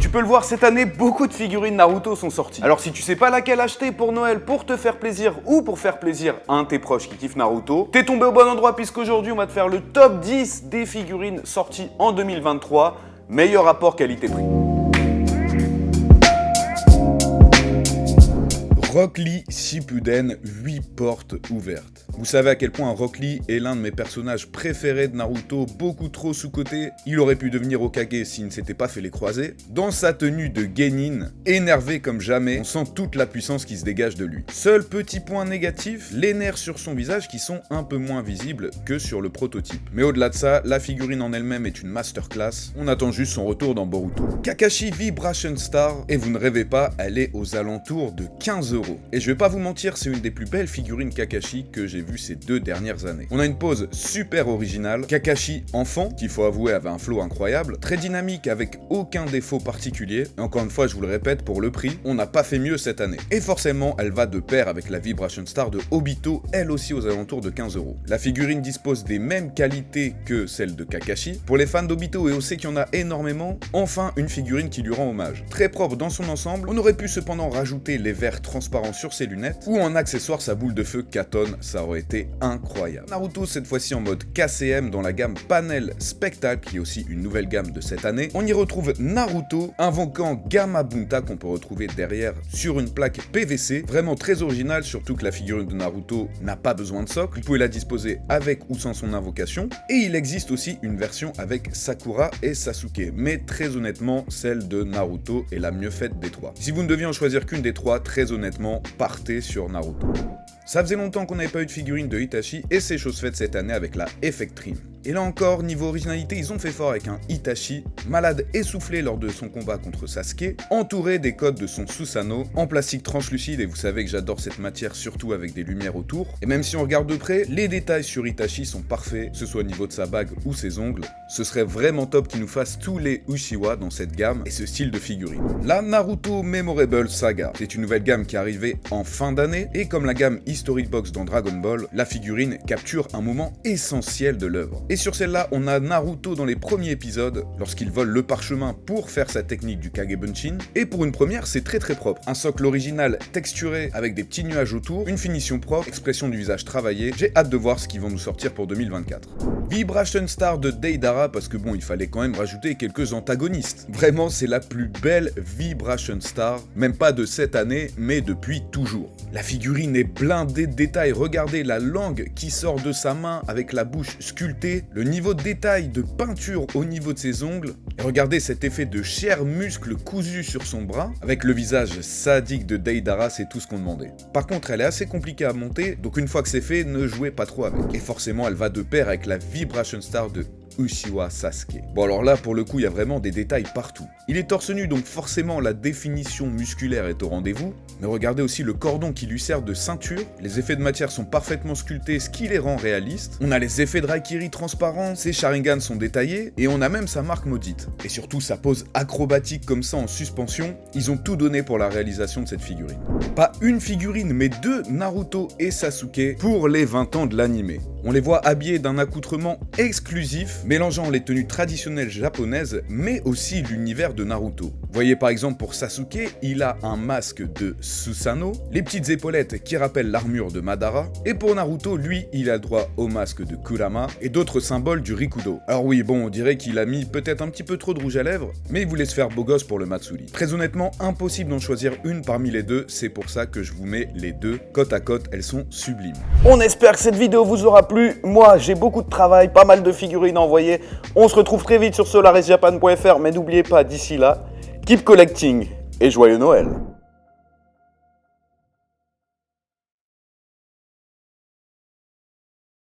tu peux le voir, cette année, beaucoup de figurines Naruto sont sorties. Alors si tu sais pas laquelle acheter pour Noël, pour te faire plaisir ou pour faire plaisir à un de tes proches qui kiffe Naruto, t'es tombé au bon endroit puisqu'aujourd'hui on va te faire le top 10 des figurines sorties en 2023, meilleur rapport qualité-prix. Rock Lee Shippuden, 8 portes ouvertes. Vous savez à quel point Rock Lee est l'un de mes personnages préférés de Naruto, beaucoup trop sous-coté. Il aurait pu devenir Hokage s'il ne s'était pas fait les croisés. Dans sa tenue de genin, énervé comme jamais, on sent toute la puissance qui se dégage de lui. Seul petit point négatif, les nerfs sur son visage qui sont un peu moins visibles que sur le prototype. Mais au-delà de ça, la figurine en elle-même est une masterclass. On attend juste son retour dans Boruto. Kakashi Vibration Star, et vous ne rêvez pas, elle est aux alentours de 15 €. Et je vais pas vous mentir, c'est une des plus belles figurines Kakashi que j'ai vues ces 2 dernières années. On a une pose super originale, Kakashi enfant, qu'il faut avouer avait un flow incroyable, très dynamique avec aucun défaut particulier, et encore une fois je vous le répète, pour le prix, on n'a pas fait mieux cette année. Et forcément, elle va de pair avec la Vibration Star de Obito, elle aussi aux alentours de 15 €. La figurine dispose des mêmes qualités que celle de Kakashi. Pour les fans d'Obito et on sait qu'il y en a énormément, enfin une figurine qui lui rend hommage. Très propre dans son ensemble, on aurait pu cependant rajouter les verres transparents sur ses lunettes, ou en accessoire sa boule de feu Katon, ça aurait été incroyable. Naruto cette fois-ci en mode KCM dans la gamme Panel Spectacle, qui est aussi une nouvelle gamme de cette année. On y retrouve Naruto invoquant Gamabunta qu'on peut retrouver derrière sur une plaque PVC, vraiment très original, surtout que la figurine de Naruto n'a pas besoin de socle, vous pouvez la disposer avec ou sans son invocation, et il existe aussi une version avec Sakura et Sasuke, mais très honnêtement, celle de Naruto est la mieux faite des trois. Si vous ne deviez en choisir qu'une des trois, très honnêtement, partez sur Naruto. Ça faisait longtemps qu'on n'avait pas eu de figurine de Itachi et c'est chose faite cette année avec la Effect Trim. Et là encore, niveau originalité, ils ont fait fort avec un Itachi, malade essoufflé lors de son combat contre Sasuke, entouré des codes de son Susanoo, en plastique translucide, et vous savez que j'adore cette matière, surtout avec des lumières autour. Et même si on regarde de près, les détails sur Itachi sont parfaits, que ce soit au niveau de sa bague ou ses ongles. Ce serait vraiment top qu'ils nous fassent tous les Uchiwa dans cette gamme et ce style de figurine. La Naruto Memorable Saga, c'est une nouvelle gamme qui est arrivée en fin d'année, et comme la gamme History Box dans Dragon Ball, la figurine capture un moment essentiel de l'œuvre. Et sur celle-là, on a Naruto dans les premiers épisodes, lorsqu'il vole le parchemin pour faire sa technique du Kagebunshin. Et pour une première, c'est très propre. Un socle original texturé avec des petits nuages autour, une finition propre, expression du visage travaillée. J'ai hâte de voir ce qu'ils vont nous sortir pour 2024. Vibration Star de Deidara, parce que bon, il fallait quand même rajouter quelques antagonistes. Vraiment, c'est la plus belle Vibration Star, même pas de cette année, mais depuis toujours. La figurine est blindée de détails, regardez la langue qui sort de sa main avec la bouche sculptée, le niveau de détail de peinture au niveau de ses ongles, et regardez cet effet de chair muscle cousu sur son bras, avec le visage sadique de Deidara, c'est tout ce qu'on demandait. Par contre, elle est assez compliquée à monter, donc une fois que c'est fait, ne jouez pas trop avec. Et forcément, elle va de pair avec la Vibration Star de Uchiwa Sasuke. Bon alors là, pour le coup, il y a vraiment des détails partout. Il est torse nu, donc forcément la définition musculaire est au rendez-vous, mais regardez aussi le cordon qui lui sert de ceinture, les effets de matière sont parfaitement sculptés, ce qui les rend réalistes, on a les effets de Raikiri transparents, ses Sharingan sont détaillés, et on a même sa marque maudite. Et surtout sa pose acrobatique comme ça en suspension, ils ont tout donné pour la réalisation de cette figurine. Pas une figurine, mais 2 Naruto et Sasuke pour les 20 ans de l'anime. On les voit habillés d'un accoutrement exclusif, mélangeant les tenues traditionnelles japonaises, mais aussi l'univers de Naruto. Voyez par exemple pour Sasuke, il a un masque de Susanoo, les petites épaulettes qui rappellent l'armure de Madara, et pour Naruto, lui, il a le droit au masque de Kurama et d'autres symboles du Rikudo. Alors oui, bon, on dirait qu'il a mis peut-être un petit peu trop de rouge à lèvres, mais il voulait se faire beau gosse pour le Matsuri. Très honnêtement, impossible d'en choisir une parmi les deux, c'est pour ça que je vous mets les deux côte à côte, elles sont sublimes. On espère que cette vidéo vous aura plu. Moi, j'ai beaucoup de travail, pas mal de figurines à envoyer. On se retrouve très vite sur solarisjapan.fr, mais n'oubliez pas, d'ici là, keep collecting et joyeux Noël.